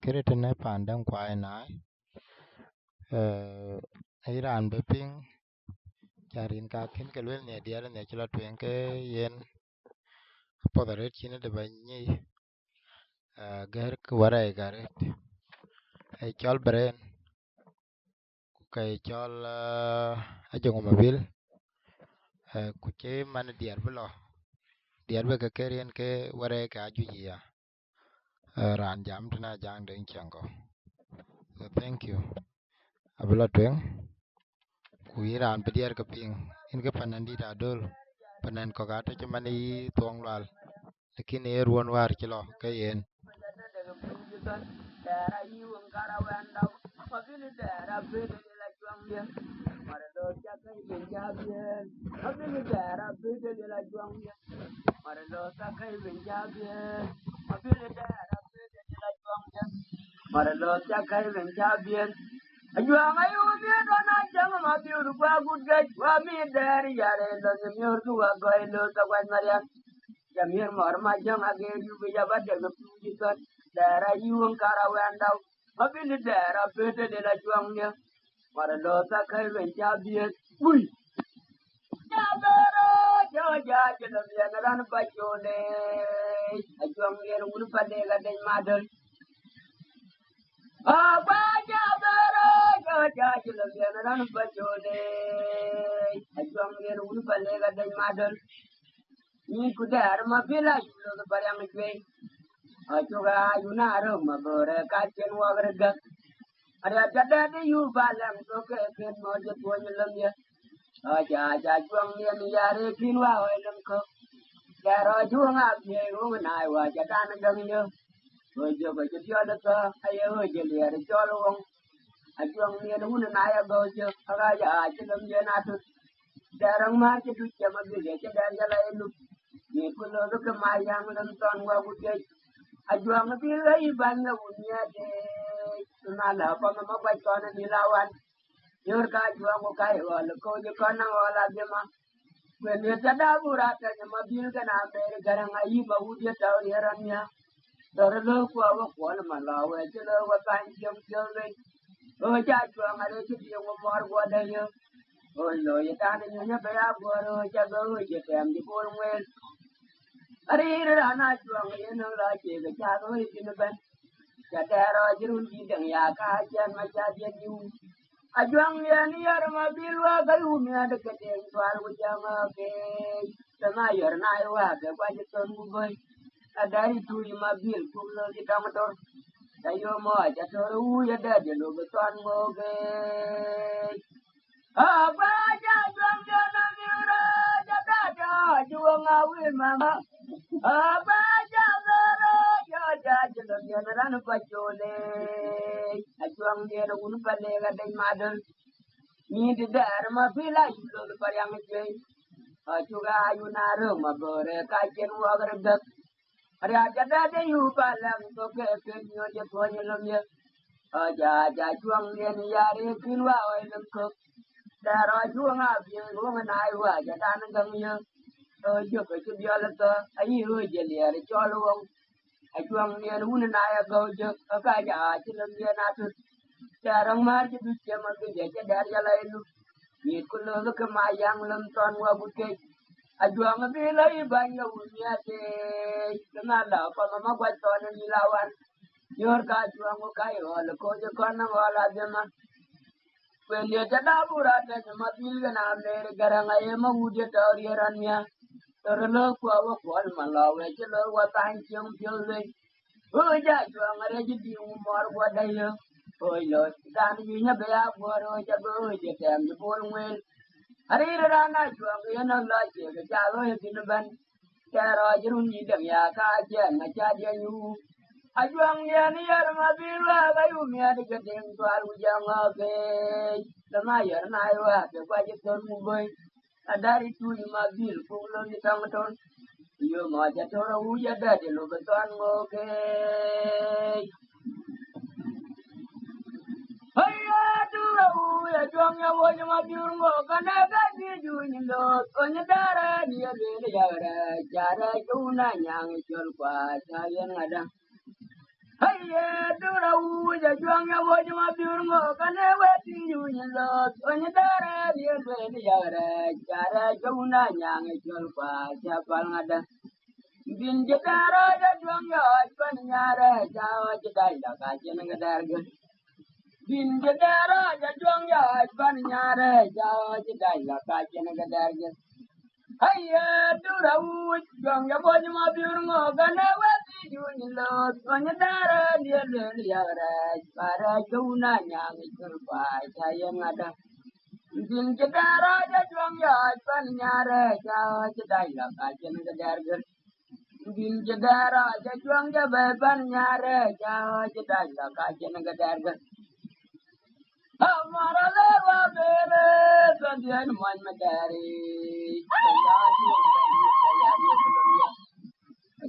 kiritine pandang kwai nai Iran be ping jarin ka kin ke lwel ne dial ne chila tuen ke yen podare chine de banyi ger ke wara garet e chol bren ke chol ajongo mobil ku che man dial bulo dial be ke kerien ke wara ke ajuji ya ran jam tana jang den chango. So thank you abula tuen ku Iran be dial ke ping in ke panandi da dol panan ko gata chmani tong lal lakini ruon war kilo ke yen Maralo chakai benjabian. Ajuang ayu dia dona jang ma biur gua gudget wa mi dari yare lo nyur gua goilo tawan marian. Jamir mor ma jang age yu be jabat de gujitan. Dara yuang karawandau. Mabin dara bete de la juang nya. Maralo chakai benjabian. Ui. Jabero joja jelam ya ngaran bajone. Ajuang dia ngun pade ga den madal. Abaja bero joja jelam ya ngaran bajone. Ajuang dia ngun pade ga den madal. Ni kudar ma bila yulo ga paryang jwe. Ajuga yunaro mabore kachen wagrega. Ada jada de yu balang to ke ken mo je tuanyelam ya. Aja aja juang dia ni yare kinwa oilam ko. Daro juang abye ngun nai wa jada na gangyo. Ojo ko je pioda to ayo je liare cholong. Ajuang dia ngun nai agojo. Aga ja jelam je natu. Darang ma je du jama bile je dar jala elu. Ni kulo do ke mayang lam ton wa guje. Ajuang bile ibanya unya de. Tunala pa ma ba ton ni lawan. Yor ka juang ko kai wala ko je kana wala bema. When you tada burata ma bil kana mere garang ayi ba udya tawri haranya. Dorlo ko wa ko ma lawe je lo wa ban jom jole. O ja juang ale je ti mo mor go da yo. O lo ye ta ni nya ba ya go ro ja go je tem di ko ngel. Ari ra na juang ye no la je ga ja go ji no ban. Ja ta ro jirun ji dang ya ka jan ma ja je yu. Ajuang ya ni yar ma bilwa galu mi ada kedeng tuar ujama ke tengah yar na wa ke kwaje ton bugoy adari turi ma bil kumlo di tamator tayo mo aja toru ya da de lo beton mo ke apa aja juang jana miura jada da juang awil mama apa aja zara jada jada jana ran pachole ajuang dia unu pale ga dai madal ni de dar ma pila yulo de paryang je ajuga ayunaro ma bore ka chen wa garga ari jada de yu palang to ke nyo je to nyelom ye aja aja juang dia ni yare kinwa wa lam ko daro juang a bi ruang na ai wa jada nan gang ye yo ko ju biala to ayi ho je le ari cholo ajuang dia nu na ya go je ka ja chilam dia na tu darang mar je du che ma ge je dar ya la elu ni kulo lo ke ma yang lam ton wa bu ke ajuang bi lai ban ya u nya te na la pa ma gwa ton ni lawan yor ka ajuang ko kai ho lo ko je kon na wala de ma when ye ta da bu ra te ma bil ga na le garang ye ma u de ta ri ran nya tor lo ko wa ko ma la we je lo wa tan chiang pyo le o ja juang re ji di u mor gwa da yo oi lo dan yu nya be ya go ro ja go je tem ji bol ngel ari ra na juang ye na la je ga ja lo ye tin ban ta ro ji run ni dem ya ka je na ja je yu ajuang ye ni yar ma bi wa ga yu mi ade ga den to al ja nga ge ta ma yar na ai wa ke kwa je ton mu boy adari tu ni ma bil ko lo ni tang ton yo ma ja to ro u ya da de lo ga ton ngo ge Hiya dura ya juang ya wo ma biur ngo kana ga di ju ni lo onya dara ni ya le ya ra jara ju na nyang chol kwa cha yen ngada Hey, do the wood, a young avoid my beautiful, can never see you in love. When you die, you're ready, Yara, Jona, young, you'll pass, Japalada. Bin Jatara, the young yard, Panyara, Jawa, Jadai, Kajan, Bin Jatara, the young yard, Panyara, Jawa, Jadai, Kajan, Hiya, do the wood, young body, my beautiful, can never see you in love. When you die, dear lady, para Juna, young, it's by Tayanada. Bin Jatara, the young yard, Panyara, Jawa, Jadai, Kajan, Bin Jadara, the young Panyara, Jawa, Jadai, Kajan, Amara, baby, the end, my daddy.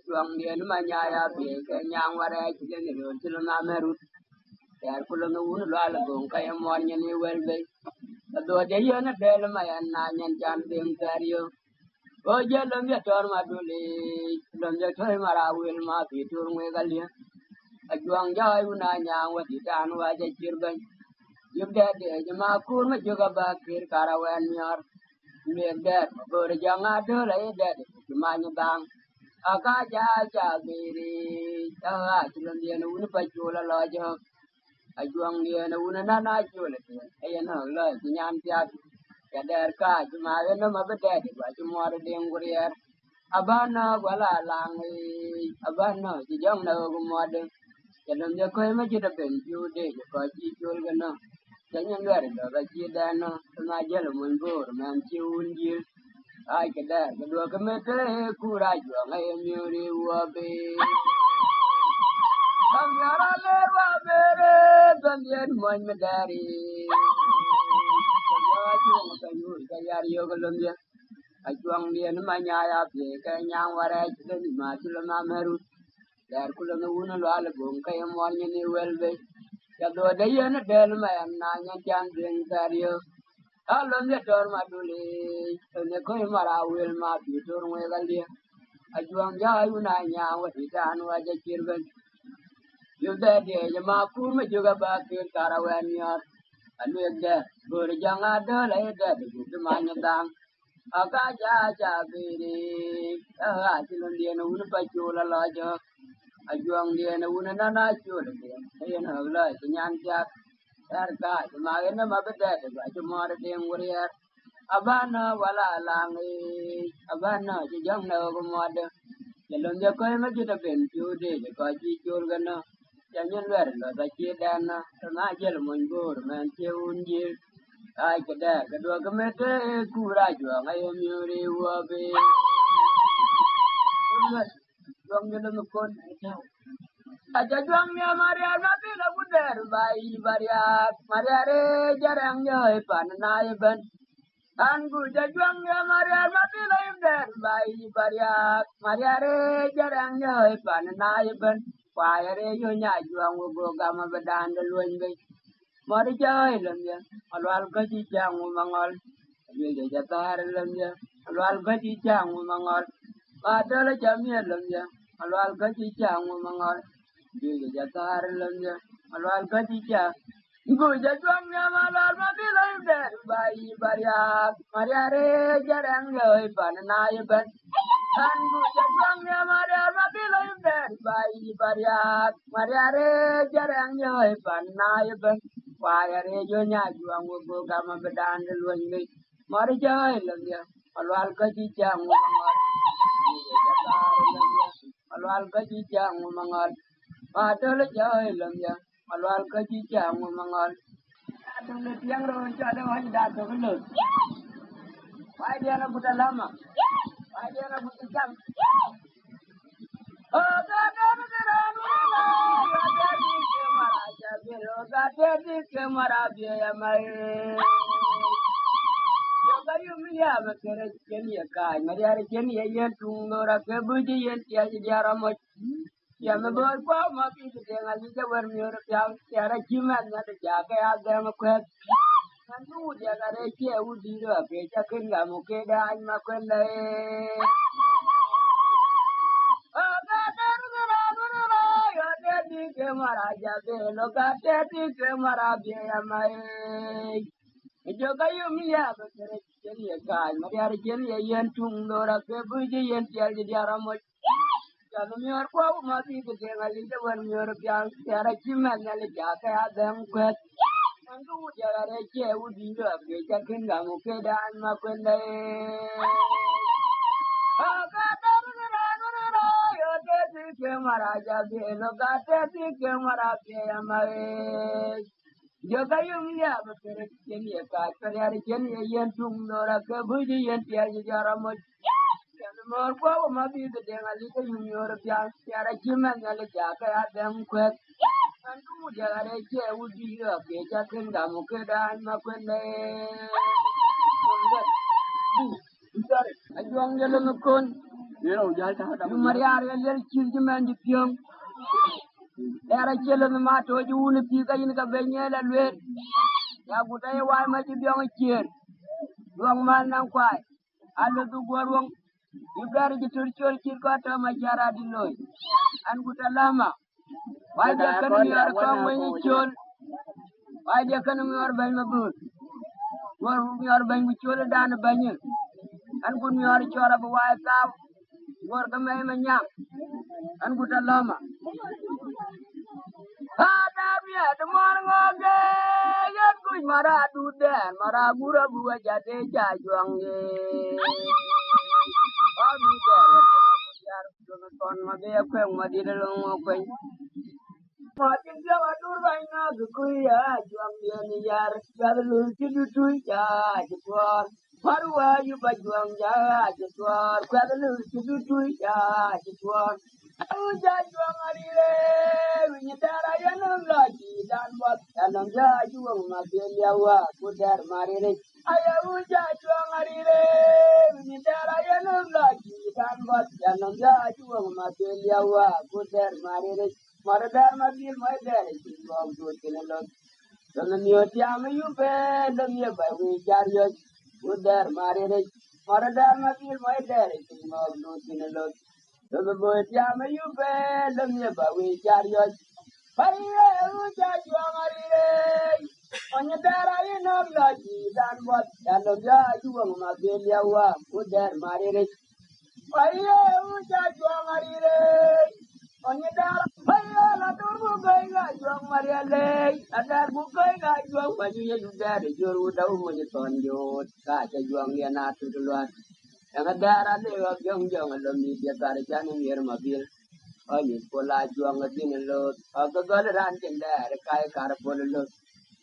Tuang dia ni manya ya pe ke nyang wara chile ni ro chilo na meru yar kulo no un la la gon ka yam war ni wel be do de ye na de la ma ya na nyan chan ding tario o je lo mi tor ma dule lo je thoi ma ra wel ma pi tur ngwe gal ya a juang ja yu na nyang wa ti tan wa je chir ban yub de ma kur ma juga ba kir karawan yar mi de bo re ja nga do la ye de ma ni bang akaja jagiri tawa chulun dia na unu pachula lojo ajuang dia na unu nana chula ayan ho lo nyan tiak ya der ka cuma na mabede di ba cuma ding gurier abana wala langi abana ji jong na go mode ya dum ya ko ma ji da ben ju de ko ji chul gana jangan luar do ga ji da no ma jelo mun bor man chi un ji ai kedua kemete kuraju ngai miuri wabe kamera le wabe también mon medari kamera kayu kayar yo golombia ajuang dia na manya ya pe kanyang wara chilen ma chulama meru dar kulana una lo ala bom kay mon ni welbe ya do de yana del ma na nya jan den tario alon ya tor ma dule ne ko mara wel ma bi tor we galia ajuang ja yu na nya wa ti tan wa ja kirben yu da de ya ma ku me juga ba ke karawan ya anu de bor janga de le de de ma nya dang aka ja ja be re a ti lon de no un pa chu la la jo ajuang de no un na na chu le de ye na la nyan ja Erga, magana mabada ba jumar ding wurier. Abana wala langi, abana jang na go mod. Jalon ja koy ma jita ben jude ja ko ji jur gana. Jangan wer lo da ci dana, na jel mon bor man ci unji. Ai kada kedua kemete kura jua ngayo miuri wabe. Dong gana mukon tau. Aja juang ya Maria nabi la buder bai Maria Maria re jarang yo pan na ben anggu juang ya Maria nabi la buder bai Maria Maria re jarang yo pan na ben pa re yo nya juang go gama bedan de luen be mari jai lem ya alwal ka ji jang mangol ye je jatar lem ya alwal ka ji jang mangol pa dala jamia lem ya alwal ka ji jang mangol Gigi jatar lemja, malwal katija. Guja juangnya malwal mabila imder, bayi bariak, mariare jarang yoi panana iban. Kan guja juangnya malwal mabila imder, bayi bariak, mariare jarang yoi panana iban. Wayare jonya juang wugo gama bedan deluan gay. Mari jai lemja, malwal katija ngumangal. Gigi jatar lemja, malwal katija ngumangal. Padahal jauh lemnya, malwal kaji jang mangal. Adang le tiang ron ada wajib datang lu. Wai dia nak buta lama. Wai dia nak buta jam. Oh, gade di kemara biaya mai. Jogayu miya makere jeni ya kai. Mari hari jeni ya yen tunggora kebuji yen tiaji diaramo. Ya me boy pa ma pi de ngal ni jabar mi ora pyang tiara jiman na de ja ka ya ga ma kwet kan tu dia ga re che u di ro pe cha ken ga mo ke da an ma kwen le a ga da ru ga ra ru ra ya de di ke maraja be lo kate di ke marabia ya mai. Joga yum ya ba kere chen ya kai mariar chen ya yen tung dora ke buji yen tial di aramo. Kalau mior kwa mati ke ngali de wan mior piang tiara chiman ngali ja ka adem kwet. Angku jagare che udi do ke jakin gamu ke dan ma kwende. Joga yung ya bakere keni ka kare keni yen tung dora ke buji yen tiar ji jaramo kan mor ko ma bi de ngali ke yung yor pya tiara chima ngali ja ka adem kwet kan tu jagare che udi do ke jakin gamu ke dan ma kwende Ajuang jalo ngkon Mariar yel chirji man di pyong era chelo ma to ju ni pi ka yin ka benye la lwe ya guta ye wa ma ji byong chir wong man nang kwai alo du gorwong ibar ji tur chor chir ko to ma jara di loy an guta lama wa ja kan mi ar ko mo ni chol wa ja kan mi ar ban ma bur war mi ar ban bu chol dan banye an gun mi ar chora bu wa ta war ka mai ma nyam an guta lama Adamnya demar ngoge ya kuy mara duden mara gura gua jate jajuang ye Aduh dere jar kon ma be kweng ma di delong kweng ma tin dia adur baina kuy ya juang dia ni yar galu tidu ya jitwar parwa yu bajuang ya jitwar galu tidu ya jitwar Jajuang adire, winyitara yanam lagi dan buat yanam jajuang mabiyawa kudar marire. Ayahu jajuang adire, winyitara yanam lagi dan buat yanam jajuang mabiyawa kudar marire. Maradar mabil maidare singong tutinelot. Dalam yotiam yupe, dalam yabai jariyot kudar marire. Maradar mabil maidare singong tutinelot. Lalu buat jam yupe lemnya bawi cariot. Paya uja juang arire. Onye darah inom lagi dan buat dalam juang mabil yawa kudar marire. Paya uja juang arire. Onye darah paya latur bukai ga juang mariale. Adar bukai ga juang bajunya juga dijuru tahu menyetonjot. Kaca juang dia natu duluan. Yang darah ni jong alam ni dia tarik jangan biar mobil. Oh ni pola juang ngetin lo. Agak galeran cendera kaya karpol lo.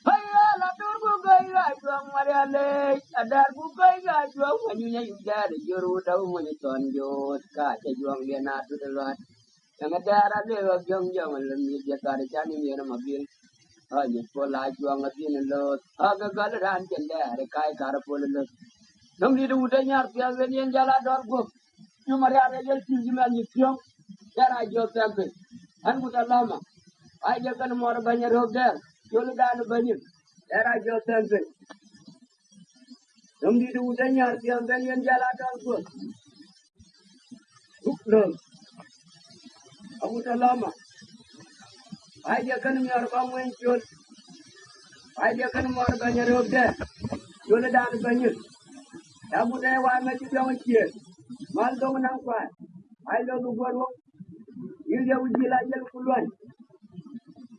Haya latur bukai ga juang mariale. Adar bukai ga juang majunya juga juru tahu menyetonjot. Kaca juang dia natu duluan. Yang darah ni jong alam ni dia tarik jangan biar mobil. Oh ni pola juang ngetin lo. Agak galeran cendera kaya karpol lo. Nung di udah nyar piang yang jalan dorgo, cuma ada yang cuma nyisiong, cara jual tempe, an bukan lama, aja kan mau banyak roda, jual dan banyak, cara jual tempe. Nung di udah nyar piang yang jalan dorgo, belum, aku tak lama, aja kan mau bangun jual, aja kan mau banyak roda, jual dan banyak. Kamu dah wajib macam yang kecil, malu menang kuat. Ayo lu buat wong, ilmu uji lagi puluhan.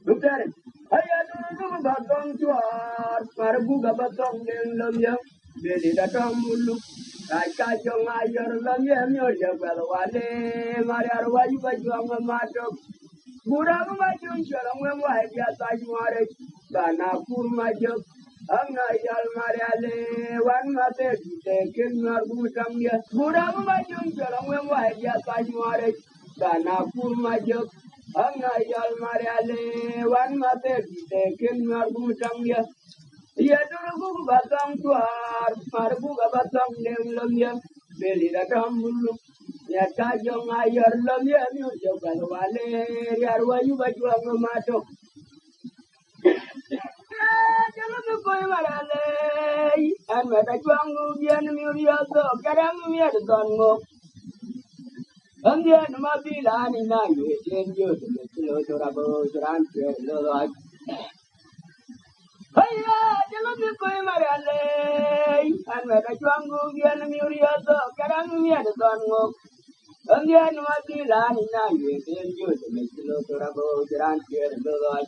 Dokter, ayo dulu batang cuar, marbu gabatang dalam yang beli datang mulu. Kaca jong ayer dalam yang nyojak balwale, mari arwah baju ang matok. Burang maju jalan memwah biasa juara, karena kur maju. Ang ayal mariale wan mate tekin marbu tamya burang majung jalang memwah dia tajware kana pur majok ang ayal mariale wan mate tekin marbu tamya ya dulu batang tuar marbu batang lem beli datang bulu ya kajong ayar lem mi jogal wale ya wayu baju ang matok jangan lupa marale, an mata juang bian miuriato, kadang miat dongo. Andian mabilani na yuen yo to me kilo to rabo ran lo ay. Haya jalo mi ko marale an me da chwangu yan mi uriya to karang mi ad don ngo. Andian mabilani na yuen yo to me kilo to rabo ran lo ay.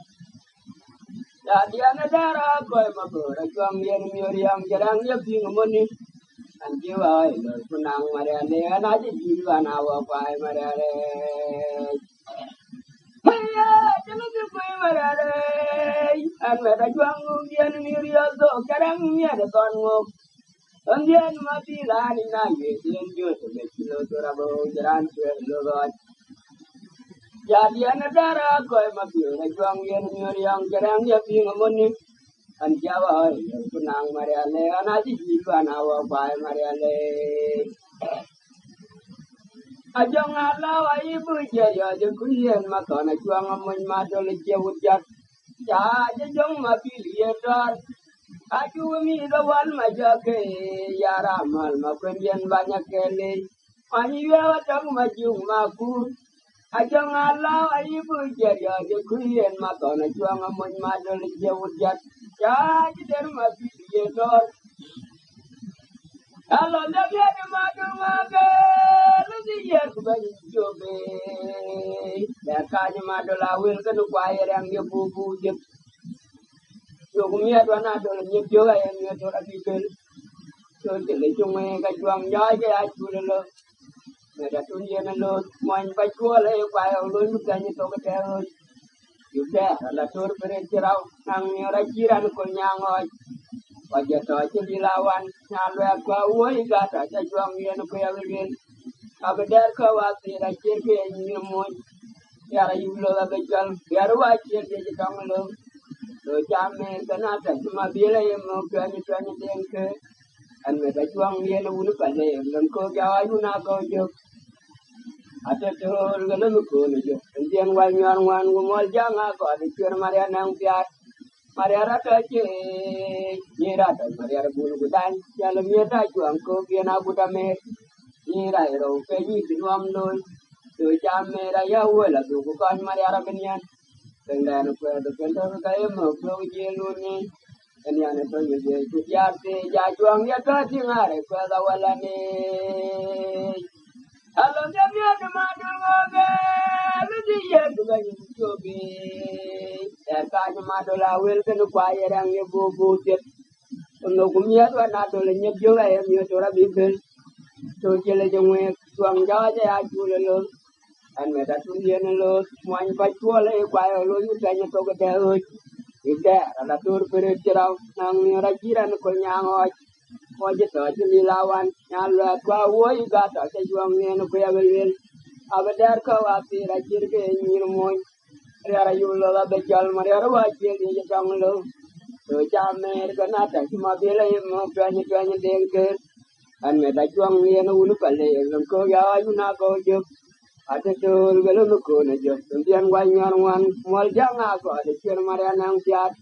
Ya diana dara ko ma ko ra chwang yan mi uriya karang ya ping moni. Anjiwa ilo kunang marale anaji jiwa na wa pai marale. Haya jangan dipai marale. An mera juang undian mirial do karang ni ada tongo. Undian mati lani na yedian jo sebe kilo torabo jaran lo got. Jadi anadara koi mati na juang yan miriang karang ya pingomoni. Anjawa ilo kunang marale anaji jiwa na wa pai marale. Ajong alawa ibu jaya jekuyen makana juang amun madol jewujat. Ya jong mapiliedar. Aju mi lawan majake ya ramal makwendien banyak kele. Mani wewa tang majung makur. Ajong alawa ibu jaya jekuyen makana juang amun madol jewujat. Ya jong mapiliedar. Kalau dah biar makan makan, nanti dia kembali coba. Berkanya madol awil kan upaya yang dia bubu je. Jomnya tuan adol nyepjoga yang dia tu lagi bel. So jadi cuma kajuang jaya ke aju lelo. Mereka tunjuk lelo, main baju le upaya ulun bukannya tu keterus. Juga lah tur berencirau, nang nyorajiran kau nyangoy. Wajah tu dilawan, nyalu aku awal gata, juang yang aku yang begin. Abadar kau waktu rakir ke yang mun, biar ibulo abadal, biar wajah dia jatang lo. So jamin kenapa cuma bila yang mau tuanya dengke, an mereka juang yang ulu pada yang kau jawab nak kau jawab. Ada tu kalau mukul je, kemudian wanyan gumol jangan kau ada cur Maria nang piat. Mariara kaje, nyera dan mariara bulu gudan, jalan nyera juang ko biana budame, nyera ero kaji dinuam loy, tu jam mera ya wala tu bukan mariara benyan, dengan apa tu kentor kaya mau kau jeluni, kenyan itu je jarte jajuang ya kaji ngare kau wala ni. Alam jamnya demandul ngabe, lu dia juga nyobi. Kaya madol awil kan upaya yang ibu bujet. Untuk kumia tu nadol nyep juga yang dia tora bibel. So jele jengwe tuang jawa jaya aju lelo. An meda tundian lelo semuanya pacu le upaya lo nyutanya to kedeut. Ida ala tur perit cerau nang rajiran ko nyangot. Wajib tu dilawan nyalu kwa woi gata sejuang ni no kuya belil. Abadar ka wapi rajir ke nyirmoy. Riara yulo la bejal mariara wajib dia jang lo. Tu jamer kanata cuma bila mo tuanya dengke. An meda juang ni no ulu pale ko ya yuna ko jo. Ada tu gelo no ko na jo. Kemudian wanyan mol jang ako ada cir mariana nang piat.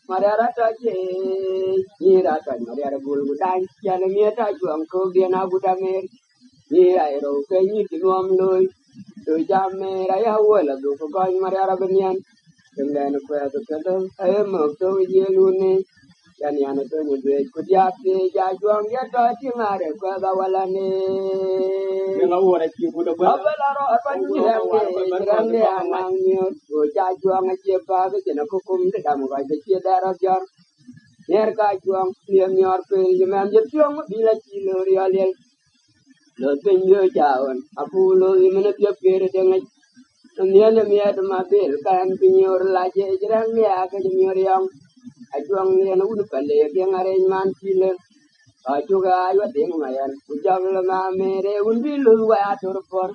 Mariara taje, ira taje mariara bulu gudan, jalan miata juang ko dia na gudamer, ira ero kenyi tinuam loy, tu jamer ayah wala tu ko mariara benian, kemudian ko ya tu kado, mo tu jelune, yani ane tu nyude kudiate, jajuang dia taje ngare ko bawala ne. Yang awak ada kipu dah buat. Apa laro apa ni rande anang nyut, jajuang aja ke jena kukum te kamu kai ke darah jar. Ner ka juang dia nyor pe jeman juang bila kilo rialel. Lo penyo jawan, apu lo imene dia pere dengan dia le miat mabel kan penyor laje jerang dia ke nyor yang ajuang ni anu pale yang arrangement kilo. Juga ayo tengok mayan, ujang lama mere undilu wa turpor,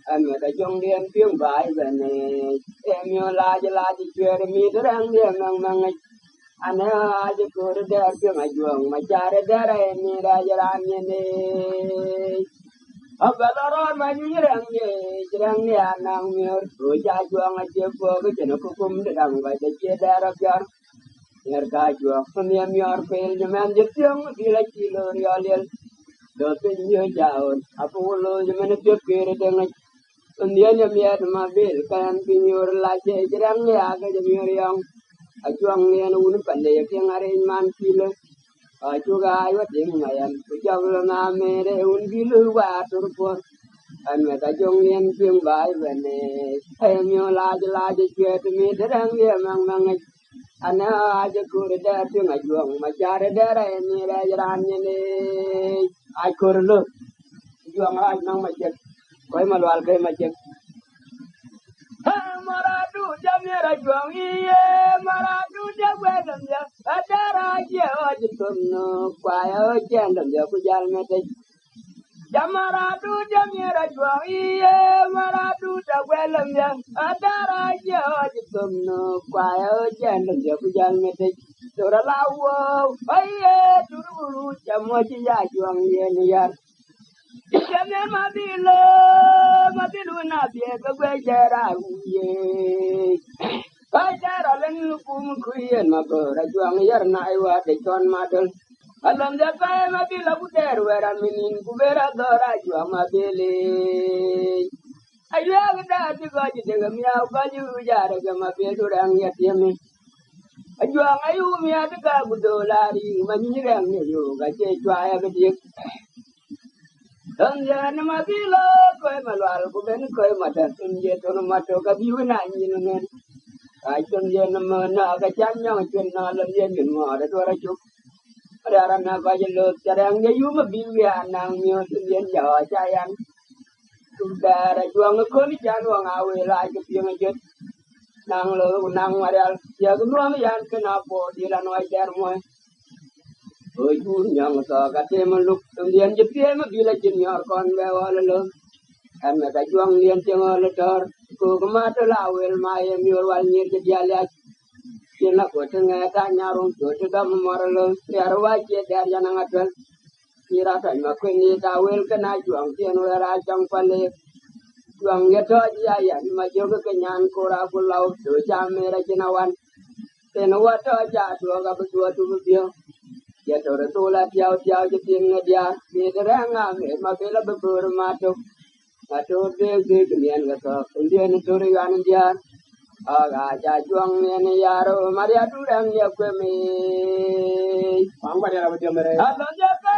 ame kajong dian piung bai bane, emio laji cuer mi derang dia mang ane aja kur der piung ajuang, macare der emi rajarannya ne, abalaron maju jerang dia nang miur, uja ajuang aja po keceno kukum derang bai kecil der jar. Nerka jual, kami miar pel jaman jepang bila kilo rialel, dosen yo jauh, apa ulo jaman jepang dengan Undian ya miat mabil kan pinyor la che jirang ya ga jamior yang ajuang nian un pande yang are man kilo ajuga ayo ting mayan kujablo na mere un bilu wa turpo an me ta jong nian ping bai bene ay myo la chet mi derang ya mang ana aja kur da ping ajuang ma jare dere ni ra ran ni ai kur lu juang ai nang ma chet koi malwal kai ma chet Maradu jamira juang iye maradu jagwegam ya adara je ojitum no kwaya ojendam ya kujal mete jamaradu jamira juang iye maradu jagwegam ya adara je ojitum no kwaya ojendam ya kujal mete dora lawo aye tururu jamoji ya juang iye ni ya Jame mabilu na biye gwe jera uye. Kajara len kum kuyen mabora juang yar na iwa de ton madol. Alam ja kay mabila buter wera minin kubera dora juang mabili. Ayo agda ti gaji de miau gaji ujara ga mabilu rang yatimi. Ajuang ayu miya de ga budolari manyirang ne yo ga che chwaya bedik. Tanjana mabilo koi malwal kuben koi mata tunje tono mato kabiu na nyinen ai tunjana mana ka chanya chen na lam yen min mo da tora chuk ara na ka jelo tarang ye yuma biya nang myo tunjen ja cha yan tudara juang ko ni jan wang awe la ke pieng jet nang lo nang marial ya gnuam yan kana po di la noi der mo ôi chú nhang so cả tem lục tầm điền chụp tem mà bila chín nhỏ con bé wala lo em là cái chuang điền tiếng là tor cô có mà tôi lao về mà em yêu wal nhiệt cái dia liat tiền là của thằng nghe ta nhà rong chỗ cho đam mà lo ya rawa che der ya nang atwal kira tai mà quên đi ta wel cái na chuang tiền wa ra trong pale chuang nghe to ya ya mà jo cái nhan cô ra cô lau chỗ cha mẹ ra chinawan tên wa to cha tua ga bua tu bio ya tore tola tiao je ting dia ni deranga me ma bela bebur mato mato de kemian gato indian tore yan dia aga ja juang ne yaro maria durang ya kwe me pang ba dia ba mere alo ja ka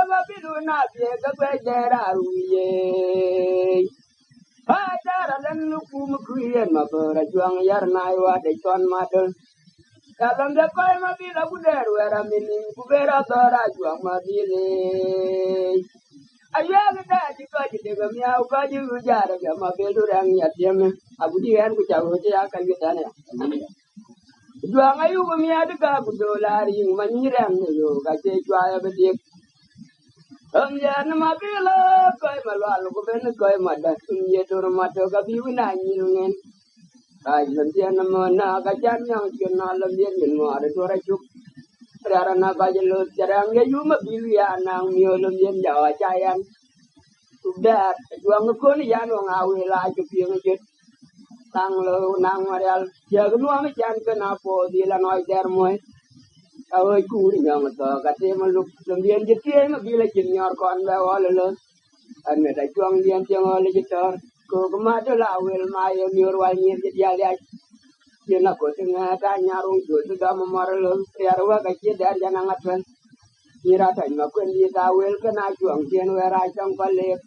ma bilu na pie ga kwe jera ruye ha dara len ku mu kuyen ma bora juang yar na wa de ton mato Dalam dakwai mabila kuder wera minin kubera tora juang mabile. Ayah kita jika jadi miau kaji ujar ke mabil durang yatiam. Aku dian ku jauh je akan kita ne. Juang ayu kemia deka kudolari manyirang yo kace juaya bedik. Amjan mabila koi malwal ku ben koi madat sunye dur mato kabi wina nyilungen. Ai lantian mana kajan yang kena lembian min ada suara cuk. Rara na kajan lo jarang ya yuma bilia nang mio lembian jawa cayan. Sudah juang ngekon ya no ngawe la pieng jet. Tang lo nang marial ya kenua me jan kena po di la noi der moy. Awai ku ni nyang to kate maluk lembian jet ye ma bila jin nyor kon ba wala lo. An me da juang lian tiang ole jetor. Ko kemana lah wel maya miur walnya jadi alias dia nak tengah tanya rong tu sudah memarlum tiarwa kecil dari jangan ngatwan kira tanya makun dia tawel kena juang tian wera cang balik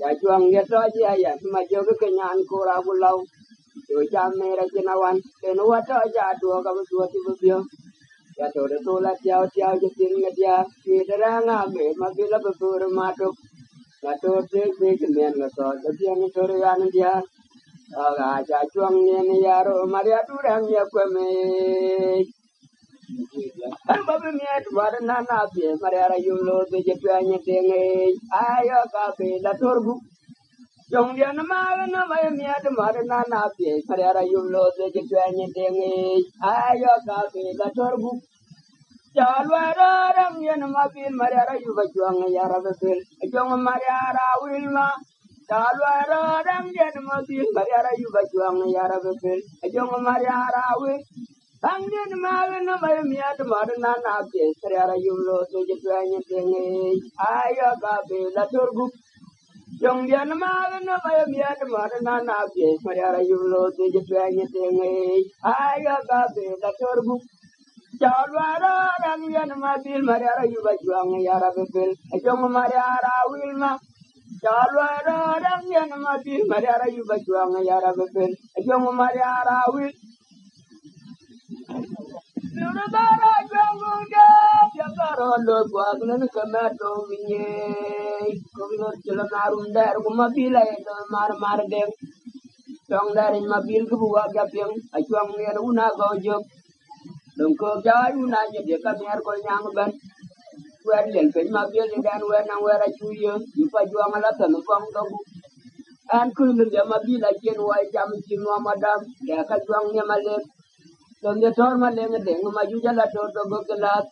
ya juang dia tu aja ya semacam kekenyan kura pulau tu jam merah jenawan tenua tu aja dua kamu dua tiga bio ya tu tu lah tiaw jetin dia kita ngame mabila berburu maduk Gato tek kemian gato tapi yang sore yang dia aga juang ni yaro maria durang ya kweme babe miat warna na be maria yulo de jetanya tenge ayo ka be la torbu jong dia nama miat warna na be maria yulo de jetanya tenge ayo ka be la torbu Jalwara ram yen mapil mariara yuba juang yara bepil juang mariara wilma Jalwara ram yen mapil mariara yuba juang yara bepil juang mariara wil Angin mawen na may miat marna na be mariara yulo so jetuanya tenge ayo kabe la turbu Yung diyan naman na kaya biyan naman na nabi, mayara yung lote di pengi tingi, ay gabi da torbu. Jalwara dan yan mabil mayara yung bajuang yara bebel, yung mayara wilma. Jalwara dan yan mabil mayara yung bajuang yara bebel, yung mayara wil. Nurabara janguga jagaro lo gwaglan kamato minye koglo jalan arum dar kumabila itu mar mar dem tong dari mabil ku buwa gapyang ajuang ner una gojok dong ko jay una je de ka mer ko nyang ban wer len pe mabil dan wer nang wer ajuye ipa juang ala tan fong dogu an ku lu de mabil ajen wa jam cinu madam de ka juang nya male donde torma lenga de nguma juja la to to go gelat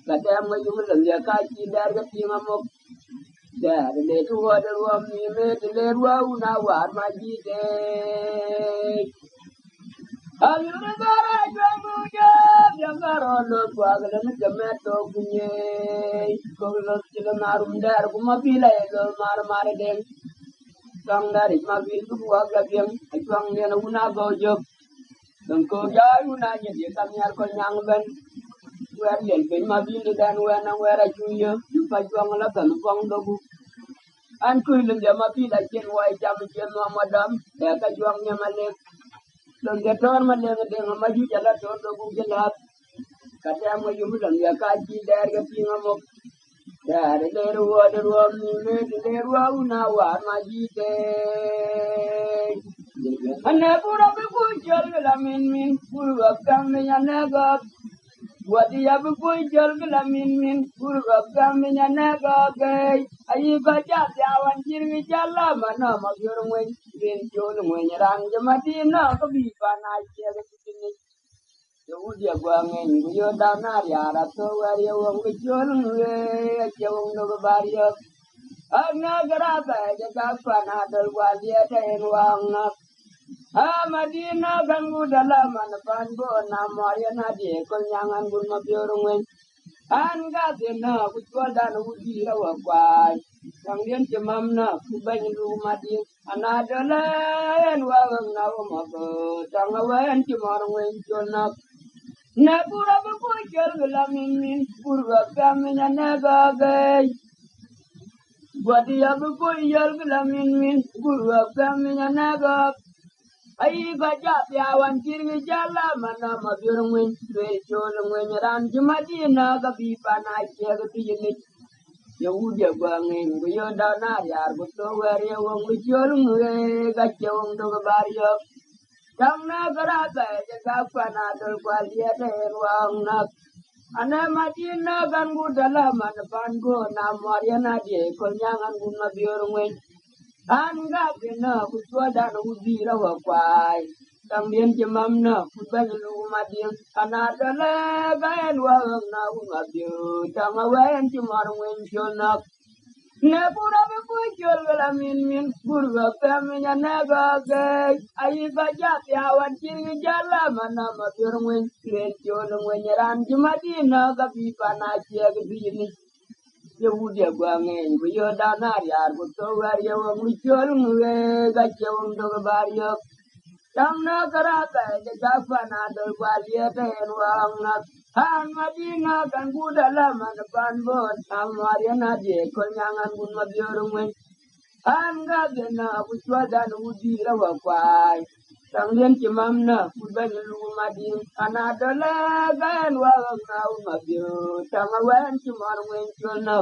la de am ngi mu le ka ci dar ga pinga mo dar le tu wa de wa mi me de le wa una war ma ji de ayu de bara jamu ja jangaro lo kwa ga ne de me to kunye ko lo ci la narum dar kuma pila e lo mar mar de tang dar ma bil ku wa ga piang ajuang ne na una go jo Dong ko jai una nye dia kami ar ko nyang ben wer len pe ma bin dan wer nang wer a chuye yu pa juang la kan fong do bu an ku lum dia ma pi la chen wai jam chen no madam ya ka juang nya ma le dong dia tor ma le de ma ju jala to do bu jala ka ta ma yu mu dong ya ka ji der ga pi ma mo dar le ru mi me de ru una wa ma ji de ane pura be kunjal la min pura kam me yanaga wadi ya be kunjal la min pura kam me yanaga gay ayi ba ja awan jirgi jalla mana ma yor ngwen ben jol ngwen rang jamati na ko bi pa na che ga tinni yo dia gwa ngen yo da na ya ra to wa ya wong ge jol ngwe che wong no ba ya agna gara ba ja ka pa na dal wa dia ten wang na Madina gangu dalam anapan bo na Maria na de kol nyangan gun mabiorungen anga dena kutwa dan udi rawa kwai yang dien cemam na kubany rumah di anadala en wang na ma bo tang wen cemar wen jona na pura bu ko jel lamin min pura kamnya na gagay Wadi ya bu ko jel lamin min pura kamnya na gagay Ai baca piawan kiri jala mana mabirungin be cholungin ran jumadina gabi panai ke gini Yahudi bangin guyo dana yar buto wari wong cholungin gacung do bario Kamna garata jaga pana dol kwalia den wang nak Ana madina kan budala mana pango na mariana die konyangan gun mabirungin Anga kena kutwa dan udira wa kwai tang dien jemam na kutban lu madien anada le gaen wa na wa bio tang wen jemar wen jona ne pura be ko jol la min burga pam nya na ga ge ai ba ja ya wan kiri jala mana ma bir wen len jol wen ran jumadina ga bi pana che ga bi ni Yahudi gwangen go yo danar yar go to war yo ngi chol ngue ga chewon do bar yo tam na karata de ga pana do gwal ye te wang na han madina kan budala man pan bon am war ya na de ko nyangan gun ma bioro ngwen an ga de na ku chwa dan udi ra wa kwai tam len ti mam na ku ba lu ma di anadala ga en wa na ma bio tam wen ti mar ngwen chol na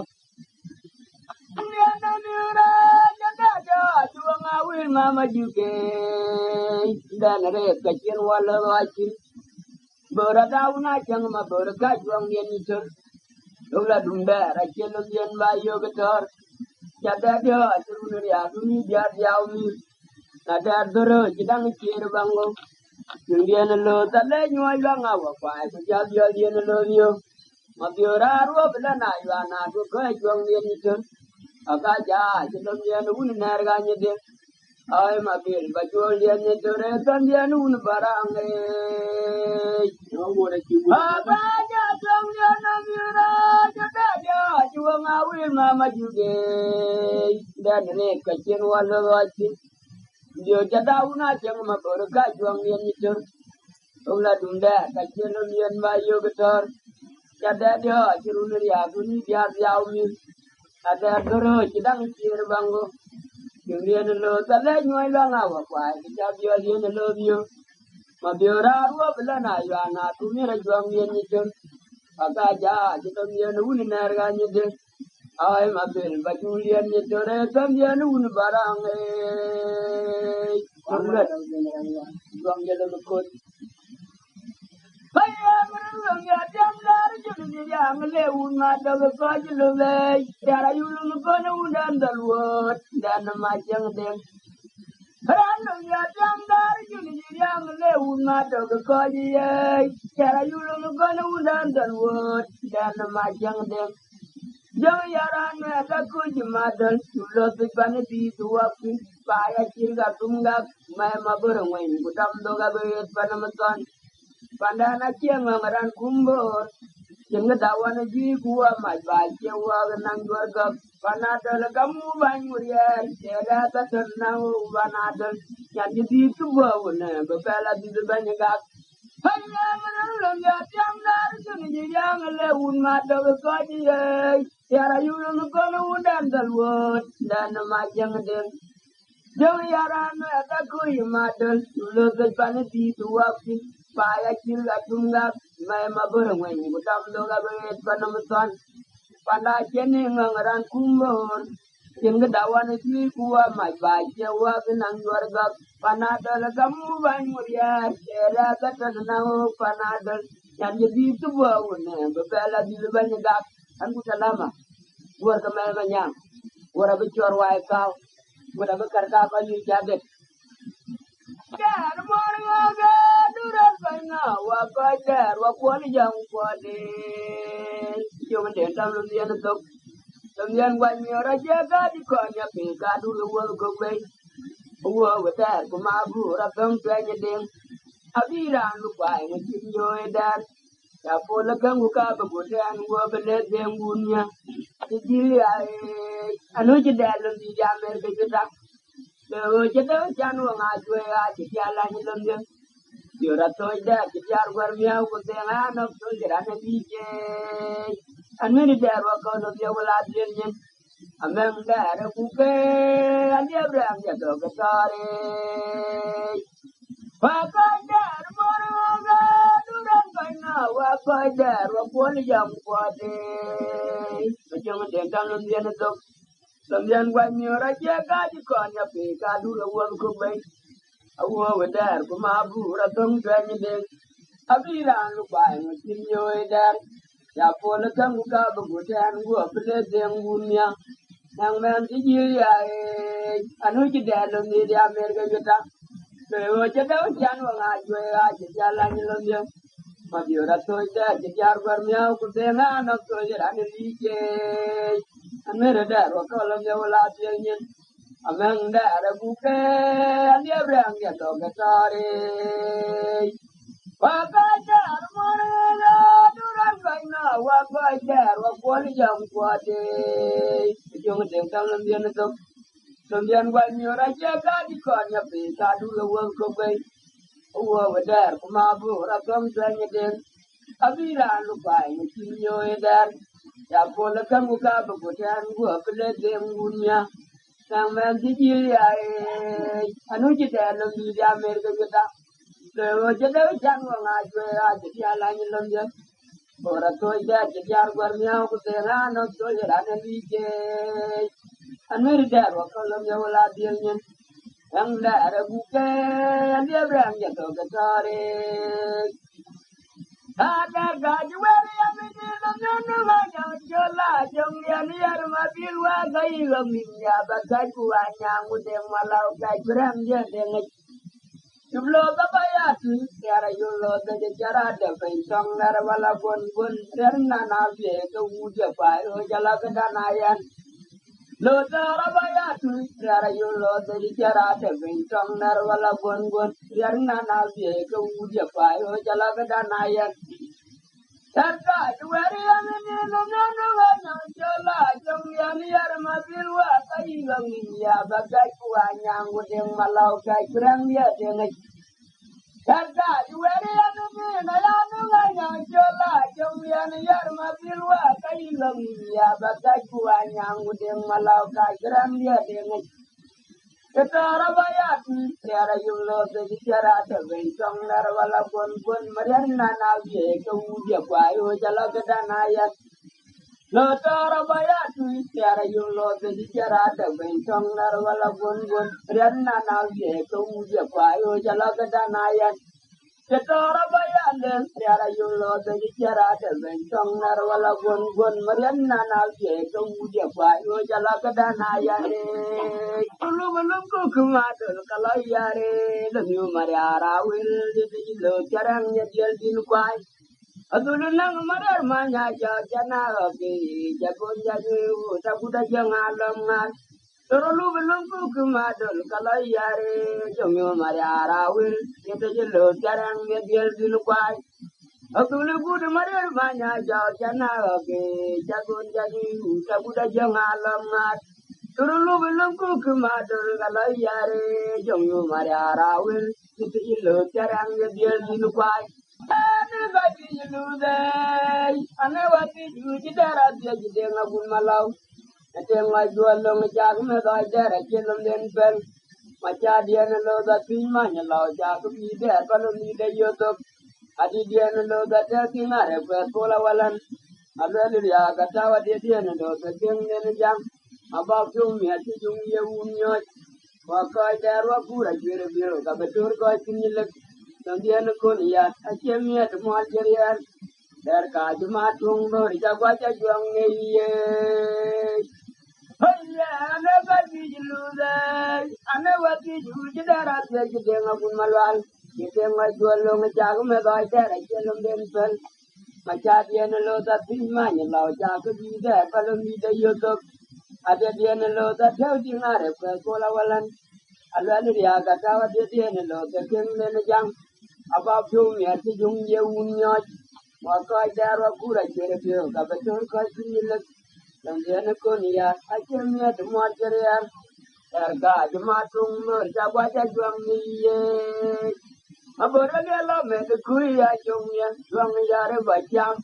Mama juga dan rek kecil wala wajib beradaun aja ma bergajuang dia itu dola dumba racel dia bayo betor jada dia turun dia duni dia dia umi nada doro jidang kir bango dia lo tale nyoi bang awa pai dia dia lo yo mabiora ro belana yana do gajuang dia itu akaja jedom dia nu nar ganye de ay mabil bajol dia ne dore tan dia nu barang no gore ki akaja dom dia na mira jada dia juang awil mama juga dan re ka chen wa lo wa chi dio cha da una chang ma bor ka juang yen ni tur ula dunda ka chen lo yen ma yo ga tor cha da dio chi ru ni ya bu ni ya ya mi ada goro chi dang chi r bango yen lo ta le nyoi la nga wa kwa cha bio yen lo bio ma bio ra ru bla na ya na tu mi ra juang yen ni tur aka ja chi to yen u ni na ra ni de ay mabel batulian ni tore tam ya nun barang kurla dong ya lo ko baya mun ya jam dar jun ni ya mele un ma da ko ji lo le ya ra yu lu ko no dan dal wo dan ma jang den ran ya jam dar jun ni ya mele un ma da ko ji ya ra yu lu ko no dan dal wo dan ma jang den Jang yaran me ka kuj madal chulo tu pan di tuwa pin paya chirga tunga mai mabur ngwen gutam doga bet panamaton pandana chiang ngaran kumbor jenga dawana ji kuwa mai ba chewa nang warga panadal kamu banyurian era ta ternau panadal yang di tuwa wona bepala di banyaga hanya menang ya tiang dar suni yang lewun mata bekaji yara yulun kono udan dalwot dan majang den jong yaran ada kui madal lo kepan di tuapi paya kila tunggak mai mabur ngwen gutam do gabe panamton panda jene ngaran kumbor yang kedawan itu kuwa mai baca wa benang warga panadal kamu banyurian era katanau panadal yang jadi itu baune bebela di banyak aku salama gua kemana manyang gua bicor wae kau gua bekar ka ko ni jadet dar mornga duran kaina wa kadar wa kwani jang kwani yo men tam lu dia tok Tamian wanyo raja ka di ko nya pe ka du wo go be wo wata ko ma bu ra kam twa ding abira lu kwai ni tin yo dar ya po la kan ka ba go tan wo be le den gunya ti dili ai anu ji da lu di ja mer ke ta le wo je da jan wo nga jwe a ti ya la ni lum de yo ra to da ti ya war mi au ko te na no to jira na di je anu ni da ro ko no ya wala din nyen ameng da ra ku ke ali abram ya do ka tare Wakadar moraga duran kaina wakadar wakon jam kwade macam dengang lembian itu lembian wanyo raja ka di konya pe ka du won ko bai awo wadar kuma abu ratong tanya den abiran lu bai mutin yo dar ya pole kan ka bugutan go ple den gunya nang men ti ya anu ji dalom ni dia merga jota Pero ya te echan van a jugar ya la ni lo mío. Ma biora to ya ya war mi au ku te na no to ya ni li ke. Amere da ro ko lo mío la ti ni. Amang da ra bu ke ani abrang ya to ga tare. Wa ka ja mo na duran kai na wa ka ja wa ko ni jam ko de. Jong de ta lo mío na to. Kemudian wanyo raja ka di konya pe ka du wo ko be wo wadar kuma bu rakam tanya den abira lu bai ni tinyo edar ya pola kan ka bu ko tan go ple den gunya sang men di ji ya anu ji da lu di ya mer ga ta le wo je da chan wa nga jo ya ji ya la ni lom ya ora to ya ji ya gwar nya ko te na no to ya na ni je Anwar da ro kolom ya wala dielnya yang da ada buke yang dia berang ya to ketare ada gaji wari yang ini lamnya nama yang jola jong ya liar mobil wa gai lamin ya bagai kuanya ngudeng malau gai berang dia dengan jumlo kapaya tu tiara yulo da jara da pensong nar wala gon gon terna na be to uja pa ro jala kedanayan Lo tara baya tu tiara yulo dari tiara te bintang nar wala gon gon tiar na na bie ke uja pa yo jala beda nayan Tarka juwari yang ini no no no no jala jong yang liar mabil wa kai lang bagai kuanyang udeng malau kai kurang dia dengan kata juara anu na anu nganya jola jombian yar mapilwa kai long ya bagai kuanyang udeng malau kai kurang dia dengan ketara bayat tiara yulo begi tiara terbentong narwala bon bon marian nana ye kau dia kwayo jala kedanayat lo tara bayat tiara yulo begi tiara terbentong narwala bon bon marian nana ye kau dia kwayo jala kedanayat ketara bayat tiara yulo begi tiara terbentong narwala bon bon marian nana ye kau dia kwayo jala kedanayat belum ku kemadul kalau yare demi mariara wil di lo carangnya jual di nukai adul nang mariar manya jana ke jagon jadi takuda jangan alam terlalu belum ku kemadul kalau yare demi mariara wil di lo carangnya jual di nukai adul ku mariar manya jana ke jagon jadi takuda jangan alam turulu belum ku kemadur kalau yare jongu mariara wil itu ilo carang dia dinukai ane bagi juludai ane wati juji darat dia jadi ngabun malau ate ngajual lo ngejag me dai darat jelum den ben maca dia nelo da pinma nyalo jag bi der kalau ni de yotok adi dia nelo da tinare pe pola walan alwali ya gatawa dia nelo da jeng ne jam abang tu miati jung ye unyot wakai darwa pura jere biro ka betur ko kinilek nandian ko ya achemia mo algerian dar ka juma tung no ja gwa ja juang ne ye hayya ana ba bi juluda ana wa bi julu dara ya jide ngabun malwal yete ngajwal lo ngajag me ga dara jelum den pel macha dien lo ta pinma ni lo ja ko bi da palo mi de yotok ada dia nelo da tau di ngare ko kola walan alwali ya gatawa dia nelo da keng ne jang aba pyu mi ati jung ye unyo wa ka darwa kura jere bio ka betul ka sinil dan dia ne ko ni ya ache mi at mo jere ya erga jama tung no ja gwa ja juang ni ye abora le la me de kuya jung ya juang ya re ba jam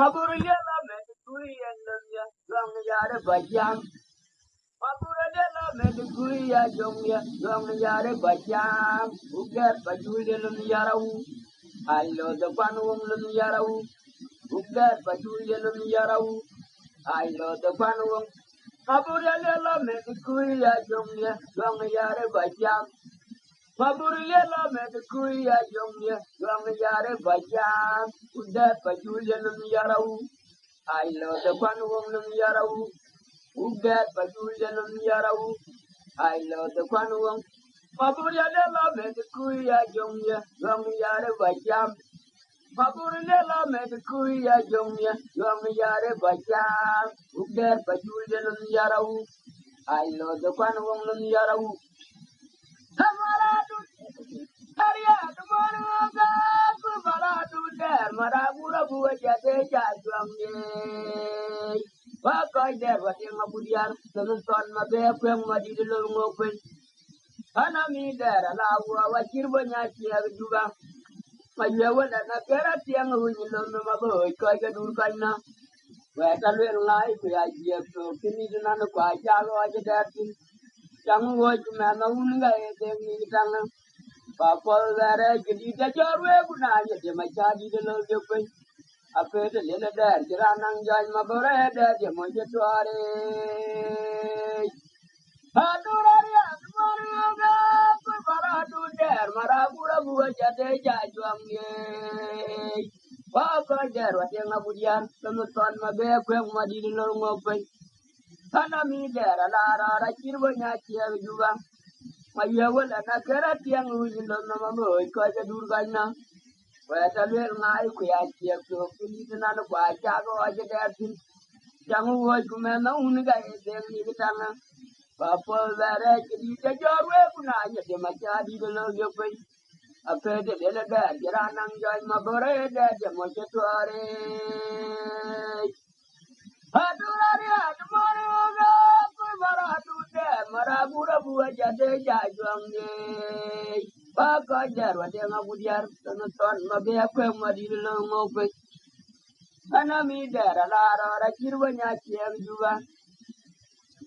abora le la me de kuya nem ya juang ya re ba jam Mapurada medikuya jongya jong yare bajam ugat bajule lum yarau ailo the panwong lum yarau ugat bajule lum yarau ailo the panwong Mapurada medikuya jongya jong yare bajam Mapurada medikuya jongya jong yare bajam ugat bajule lum yarau ailo the panwong lum yarau ugat bajule lum yarau I love the Quanwong. Maburia de la Medicuia Jumia, Yare Bajam. Maburia la Medicuia Jumia, Yare Bajam. Ugat Bajulian Yarau. I love the Quanwong Yarau. Tamaratu, Taria, the Monaga, Kubalatu there, Marabura Buajate Jajam. Wakai der wati ngabudian dengan ton mabe yang madi dulu ngopen anami der ala wajir banyak ya juga majewa dan nakera tiang hunyi lomme mabo kai ka dur kaina wa talu ngai ku ya je to kini dinan ko aja lo aja der tin jang wo cuma na unga e den ni tang papa dare jadi da jarwe guna ya de majadi dulu de apa itu lena dar jiranang jaj mabore dar je moje tuare adurari aduranga ku baradu dar marabura buah jade jajuang ye papa dar wate ngabudian temutan mabe ku yang madi dilor ngopen kana mi dar ala ara kirbonya cia juga maya wala nakara tiang ujindo nama moy ko aja durgana Wata luel ngai ku ya cia to kini nan ku aja ko aja datin jangu wo ku mena unga e den ni bitanga papa dare kidi te jorwe ku na nya de macha di de lo yo pe ape de le da jaranang jai mabore de mo che tuare adurari admoro ga ku bara tu der bua jade jajuang ye. Baka jarwa de ngabudiar ton mabe akwe madil lo ngope. Ana mi dera la ra kirwa nya kieng juga.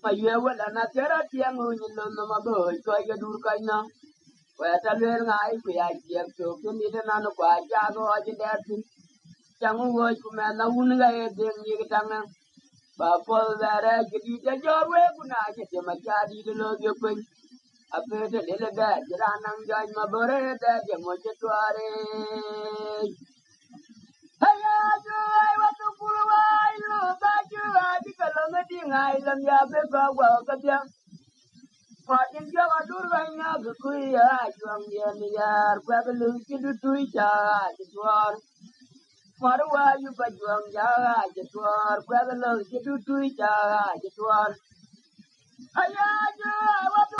Mayue wala na tera tiang unyin lo no mabo ko ya dur kaina. Weta lwer ngai ku ya kieng to kini de nanu kwa jago aje dertin. Jangu wo ku me na un ga e ding ni tanga. Ba pol dara gidi ja jorwe ku na je te ma jadi de lo ge kun. Ape de le da jira nang jan ma bore da je mo je tuare. Hayaju ai watu kurwai lo baju adi kalau ngedi ngai lam ya be ba wa ka dia. Fatin ja adur ganya ke kuya juang dia ni yar kwa belu kidu tui ja tuar. Marwa yu ba juang ja tuar kwa belu kidu tui ja tuar. Hayaju ai watu